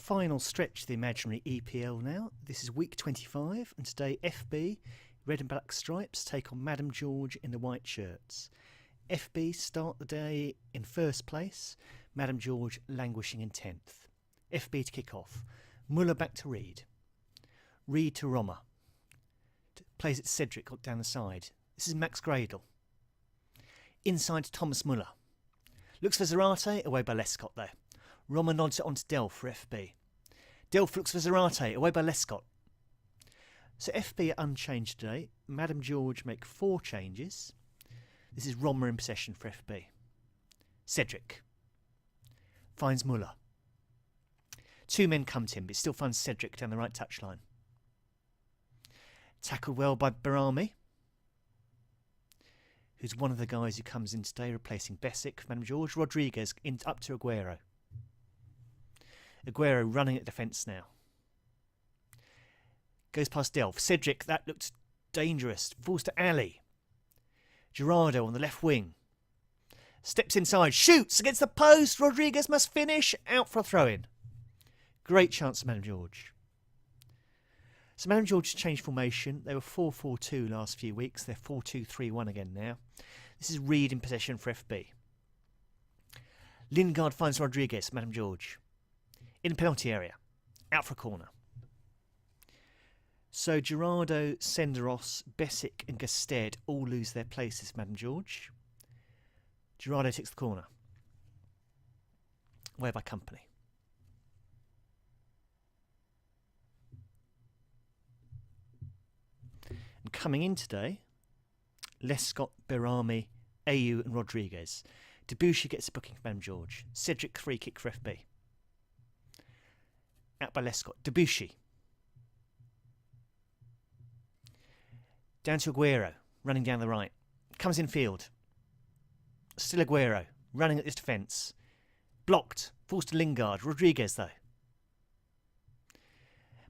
final stretch of the Imaginary EPL now. This is week 25, and today EffBee, red and black stripes, take on MadamGeorge in the white shirts. EffBee start the day in first place, MadamGeorge languishing in 10th. EffBee to kick off. Muller back to Reed. Reed to Roma. Plays it Cedric down the side. This is Max Gradel. Inside to Thomas Muller. Looks for Zarate, away by Lescott there. Roma nods it on to Delph for EffBee. Delph looks for Zarate, away by Lescott. So EffBee are unchanged today. MadamGeorge make 4 changes. This is Roma in possession for EffBee. Cedric finds Muller. 2 men come to him, but still finds Cedric down the right touchline. Tackled well by Barami, who's one of the guys who comes in today, replacing Besic for MadamGeorge. Rodriguez up to Aguero. Aguero running at defence now. Goes past Delph. Cedric, that looked dangerous. Falls to Ali. Gerardo on the left wing. Steps inside. Shoots against the post. Rodriguez must finish. Out for a throw-in. Great chance for MadamGeorge. So MadamGeorge has changed formation. They were 4-4-2 last few weeks. They're 4-2-3-1 again now. This is Reed in possession for EffBee. Lingard finds Rodriguez, MadamGeorge. In the penalty area. Out for a corner. So Gerardo, Senderos, Besic and Gasted all lose their places, MadamGeorge. Gerardo takes the corner. Away by Company. And coming in today, Lescott, Barami, Ayew and Rodriguez. Debussy gets a booking for MadamGeorge. Cedric free kick for EffBee. Out by Lescott. Debussy. Down to Aguero, running down the right. Comes in field. Still Aguero, running at this defence. Blocked. Falls to Lingard. Rodriguez, though.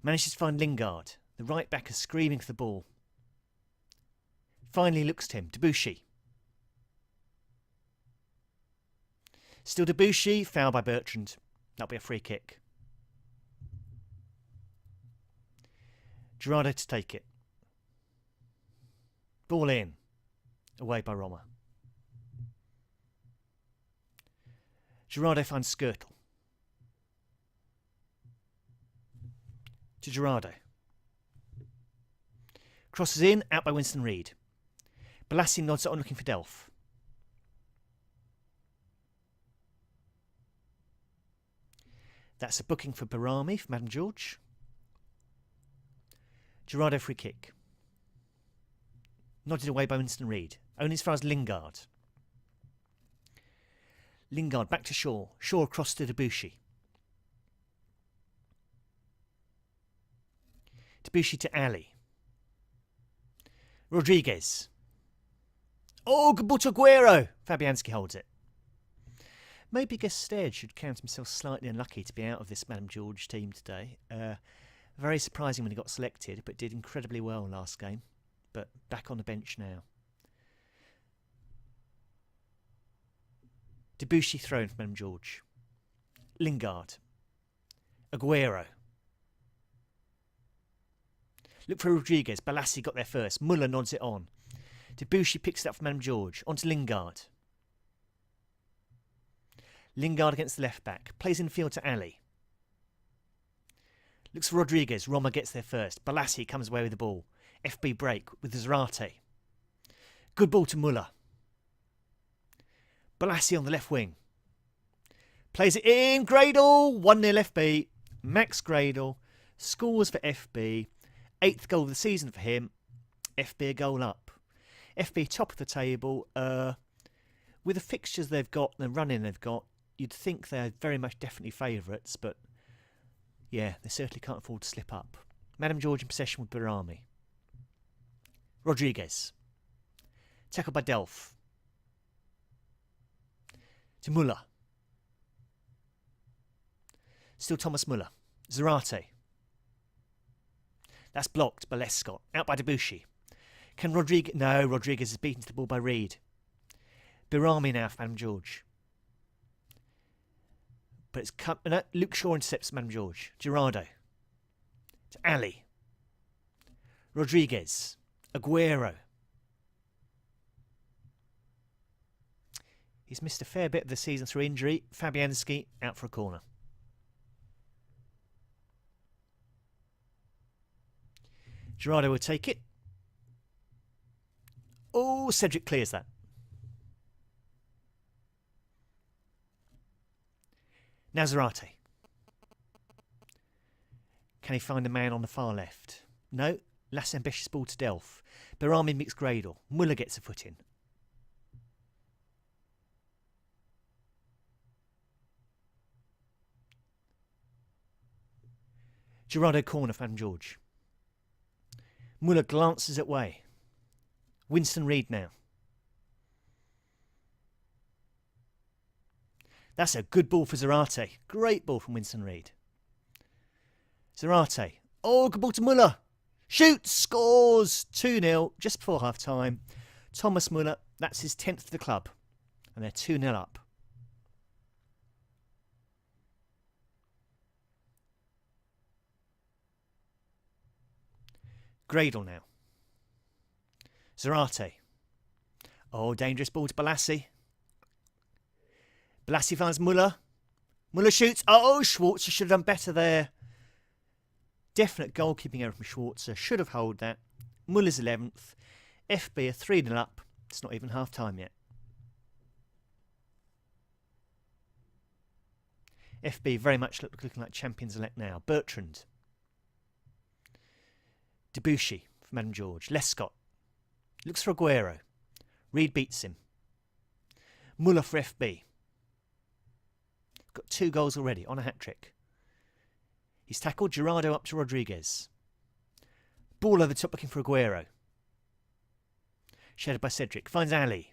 Manages to find Lingard. The right back is screaming for the ball. Finally looks to him. Debussy. Still Debussy. Foul by Bertrand. That'll be a free kick. Gerardo to take it. Ball in. Away by Roma. Gerardo finds Skirtle. To Gerardo. Crosses in, out by Winston Reid. Balassi nods it on looking for Delph. That's a booking for Barami for MadamGeorge. Gerardo free kick. Nodded away by Winston Reid. Only as far as Lingard. Lingard back to Shaw. Shaw across to Debussy. Debussy to Ali. Rodriguez. Oh, good ball to Aguero. Fabianski holds it. Maybe Gasted should count himself slightly unlucky to be out of this MadamGeorge team today. Very surprising when he got selected, but did incredibly well last game. But back on the bench now. Debussy thrown from MadamGeorge. Lingard. Aguero. Look for Rodriguez. Balassi got there first. Muller nods it on. Debussy picks it up from MadamGeorge. On to Lingard. Lingard against the left back. Plays in field to Ali. Looks for Rodriguez. Roma gets there first. Balassi comes away with the ball. EffBee break with Zarate. Good ball to Muller. Balassi on the left wing. Plays it in. Gradel. 1-0 EffBee. Max Gradel scores for EffBee. 8th goal of the season for him. EffBee a goal up. EffBee top of the table. With the fixtures they've got and the run-in they've got, you'd think they're very much definitely favourites, but yeah, they certainly can't afford to slip up. MadamGeorge in possession with Barami. Rodriguez. Tackled by Delph. To Muller. Still Thomas Muller. Zarate. That's blocked by Lescott. Out by Debussy. Can Rodriguez... No, Rodriguez is beaten to the ball by Reed. Barami now for MadamGeorge. But it's no, Luke Shaw intercepts Madame George. Gerardo. To Ali. Rodriguez. Aguero. He's missed a fair bit of the season through injury. Fabianski out for a corner. Gerardo will take it. Oh, Cedric clears that. Nazarate. Can he find a man on the far left? No. Less ambitious ball to Delph. Berami meets Gradle. Muller gets a foot in. Gerardo corner for MadamGeorge. Muller glances it way. Winston Reid now. That's a good ball for Zarate. Great ball from Winston Reid. Zarate. Oh, good ball to Muller. Shoots, scores. 2-0 just before half-time. Thomas Muller, that's his 10th for the club. And they're 2-0 up. Gradle now. Zarate. Oh, dangerous ball to Balassi. Balassi finds Muller. Muller shoots. Oh, Schwarzer should have done better there. Definite goalkeeping error from Schwarzer. Should have held that. Muller's 11th. EffBee are 3-0 up. It's not even half time yet. EffBee very much looking like champions-elect now. Bertrand. Debussy for MadamGeorge. Lescott. Looks for Aguero. Reid beats him. Muller for EffBee. Got 2 goals already on a hat-trick. He's tackled. Gerardo up to Rodriguez. Ball over the top looking for Aguero. Shadowed by Cedric. Finds Ali.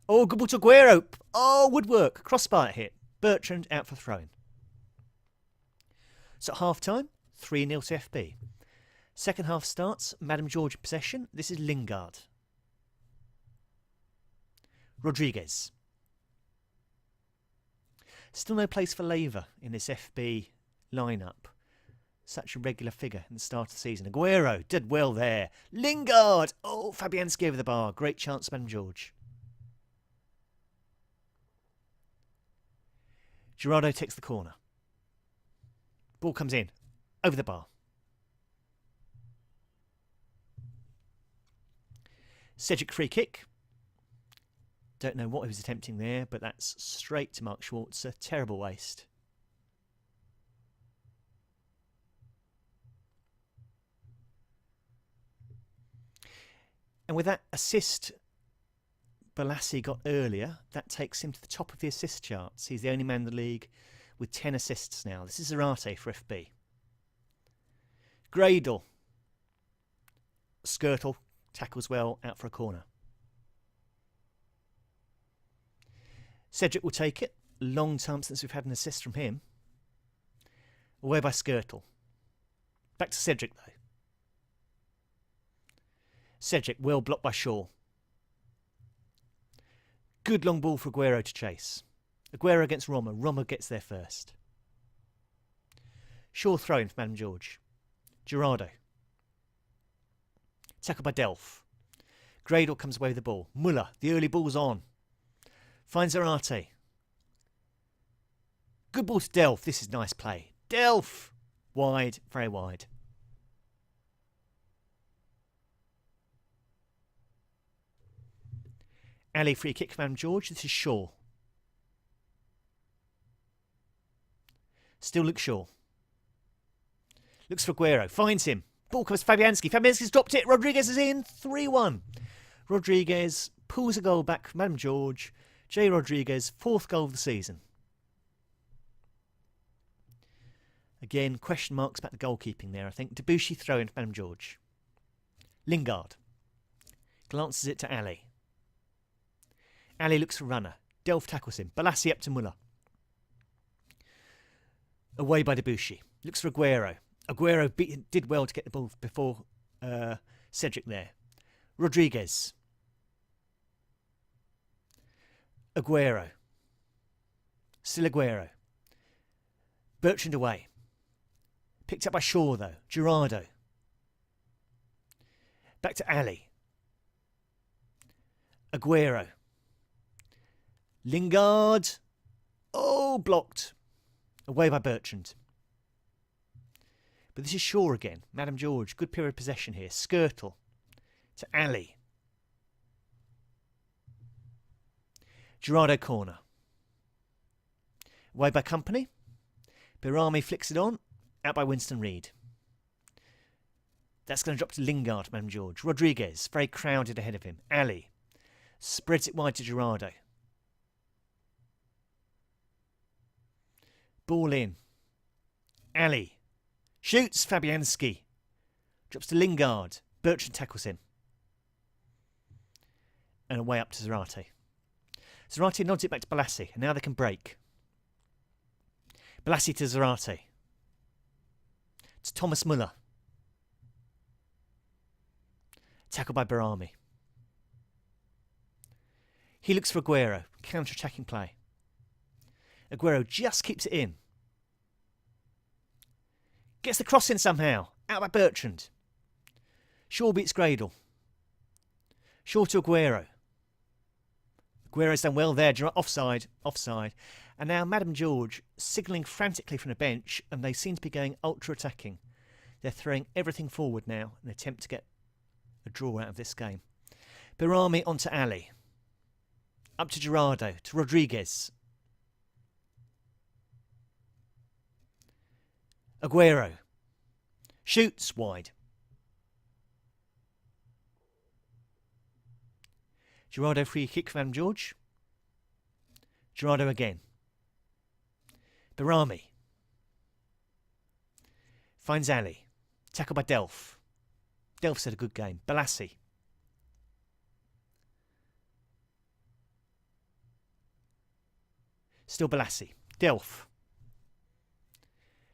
Oh, good ball to Aguero. Oh, woodwork. Crossbar hit. Bertrand out for throwing. So at half-time, 3-0 to EffBee. Second half starts. MadamGeorge in possession. This is Lingard. Rodriguez. Still no place for Lever in this EffBee lineup. Such a regular figure in the start of the season. Aguero did well there. Lingard! Oh, Fabianski over the bar. Great chance, MadamGeorge. Gerardo takes the corner. Ball comes in. Over the bar. Cedric free kick. Don't know what he was attempting there, but that's straight to Mark Schwarzer. Terrible waste. And with that assist Balassi got earlier, that takes him to the top of the assist charts. He's the only man in the league with 10 assists now. This is Zarate for EffBee. Gradle. Skirtle tackles well, out for a corner. Cedric will take it. Long time since we've had an assist from him. Away by Skirtle. Back to Cedric though. Cedric well blocked by Shaw. Good long ball for Aguero to chase. Aguero against Roma. Roma gets there first. Shaw throwing for MadamGeorge. Gerardo. Tackled by Delph. Gradle comes away with the ball. Muller, the early ball's on. Finds Zarate. Good ball to Delph. This is nice play. Delph! Wide, very wide. Ali free kick for MadamGeorge. This is Shaw. Still looks Shaw. Looks for Aguero. Finds him. Ball comes Fabianski. Fabianski's dropped it. Rodriguez is in. 3-1. Rodriguez pulls a goal back from MadamGeorge. J. Rodriguez, 4th goal of the season. Again, question marks about the goalkeeping there, I think. Debussy throw in for MadamGeorge. Lingard. Glances it to Ali. Ali looks for runner. Delph tackles him. Balassi up to Muller. Away by Debussy. Looks for Aguero. Aguero did well to get the ball before Cedric there. Rodriguez. Aguero. Still Aguero. Bertrand away. Picked up by Shaw though. Gerardo. Back to Ali. Aguero. Lingard. Oh, blocked. Away by Bertrand. But this is Shaw again. MadamGeorge. Good period of possession here. Skirtle. To Ali. Gerardo corner. Away by Company. Birami flicks it on. Out by Winston Reid. That's going to drop to Lingard, MadamGeorge. Rodriguez, very crowded ahead of him. Ali. Spreads it wide to Gerardo. Ball in. Ali. Shoots Fabianski. Drops to Lingard. Bertrand tackles him. And away up to Zarate. Zarate nods it back to Balassi. And now they can break. Balassi to Zarate. To Thomas Muller. Tackled by Birami. He looks for Aguero. Counter-attacking play. Aguero just keeps it in. Gets the cross in somehow. Out by Bertrand. Shaw beats Gradle. Shaw to Aguero. Aguero's done well there. Offside. Offside. And now MadamGeorge signalling frantically from the bench, and they seem to be going ultra-attacking. They're throwing everything forward now in an attempt to get a draw out of this game. Birami onto Ali. Up to Gerardo. To Rodriguez. Aguero. Shoots wide. Gerardo free kick for MadamGeorge. Gerardo again. Birami. Finds Ali. Tackled by Delph. Delph's had a good game. Balassi. Still Balassi. Delph.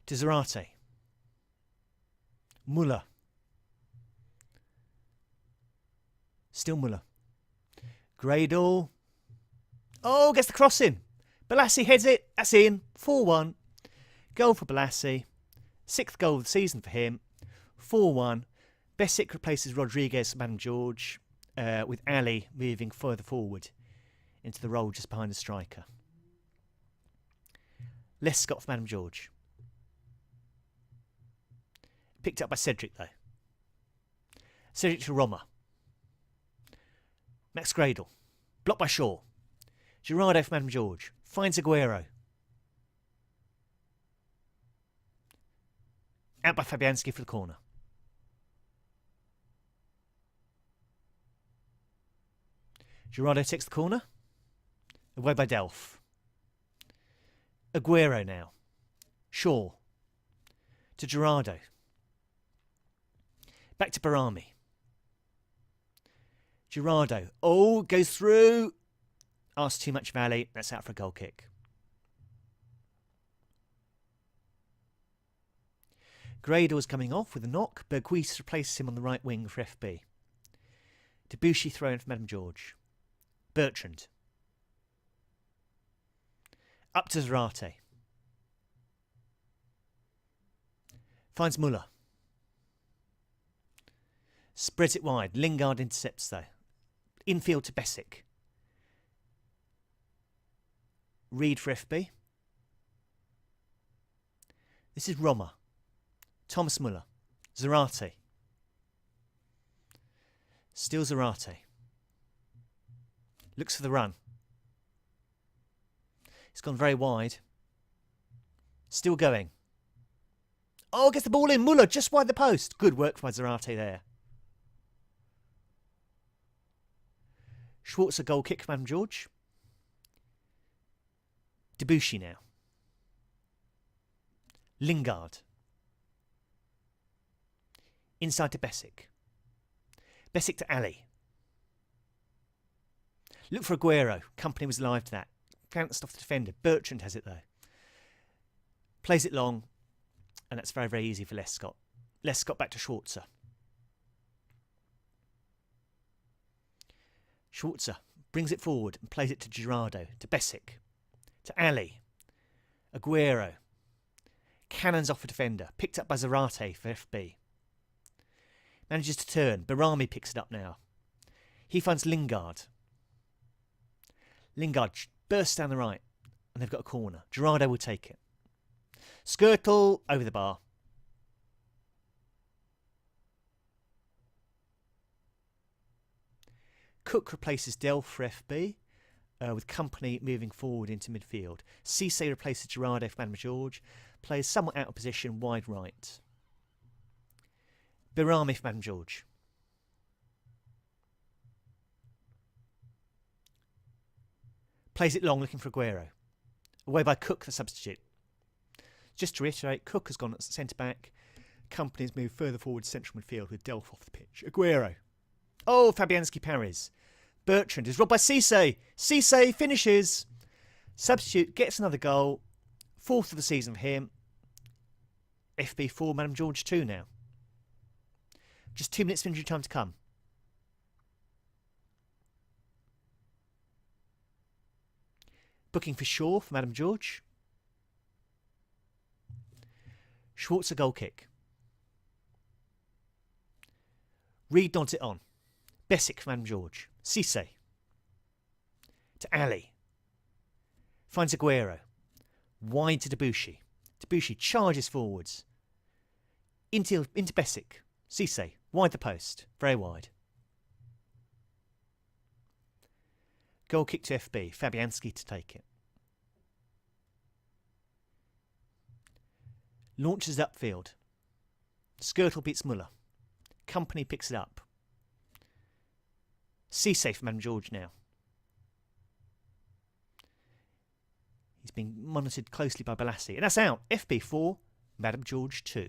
To Zarate. Muller. Still Muller. Gradle. Oh, gets the cross in. Balassi heads it. That's in. 4-1. Goal for Balassi. 6th goal of the season for him. 4-1. Besic replaces Rodriguez for MadamGeorge, with Ali moving further forward into the role just behind the striker. Lescott for MadamGeorge. Picked up by Cedric though. Cedric to Roma. Max Gradle. Blocked by Shaw. Gerardo for MadamGeorge. Finds Aguero. Out by Fabianski for the corner. Gerardo takes the corner. Away by Delph. Aguero now. Shaw. To Gerardo. Back to Birami. Gerardo. Oh, goes through. Asked too much of Ali. That's out for a goal kick. Gradle's coming off with a knock. Berghuis replaces him on the right wing for EffBee. Debussy thrown for MadamGeorge. Bertrand. Up to Zarate. Finds Muller. Spreads it wide. Lingard intercepts though. Infield to Besic. Reid for EffBee. This is Roma. Thomas Muller. Zarate. Still Zarate. Looks for the run. It's gone very wide. Still going. Oh, gets the ball in. Muller just wide the post. Good work by Zarate there. Schwarzer goal kick for MadamGeorge. Debussy now. Lingard. Inside to Besic. Besic to Ali. Look for Aguero. Company was live to that. Bounced off the defender. Bertrand has it though. Plays it long. And that's very, very easy for Lescott. Lescott back to Schwarzer. Schwarzer brings it forward and plays it to Gerardo. To Besic. To Ali. Aguero. Cannons off a defender. Picked up by Zarate for FB. Manages to turn. Barami picks it up now. He finds Lingard. Lingard bursts down the right. And they've got a corner. Gerardo will take it. Skirtle over the bar. Cook replaces Delph for FB, with Company moving forward into midfield. Cisse replaces Gerardo for MadamGeorge, plays somewhat out of position, wide right. Birami for MadamGeorge. Plays it long, looking for Aguero. Away by Cook, the substitute. Just to reiterate, Cook has gone at centre-back. Company's moved further forward to central midfield with Delph off the pitch. Aguero. Oh, Fabianski parries. Bertrand is robbed by Cisse. Cisse finishes. Substitute gets another goal. 4th of the season for him. FB 4, MadamGeorge 2 now. Just 2 minutes of injury time to come. Booking for Shaw for MadamGeorge. Schwartz a goal kick. Reed nods it on. Besic for MadamGeorge. Cisse. To Ali. Finds Aguero. Wide to Debussy. Debussy charges forwards. Into Besic. Cisse. Wide the post. Very wide. Goal kick to FB. Fabianski to take it. Launches upfield. Skirtle beats Muller. Company picks it up. Cisse for MadamGeorge now. He's being monitored closely by Balassi. And that's out. FB 4, MadamGeorge 2.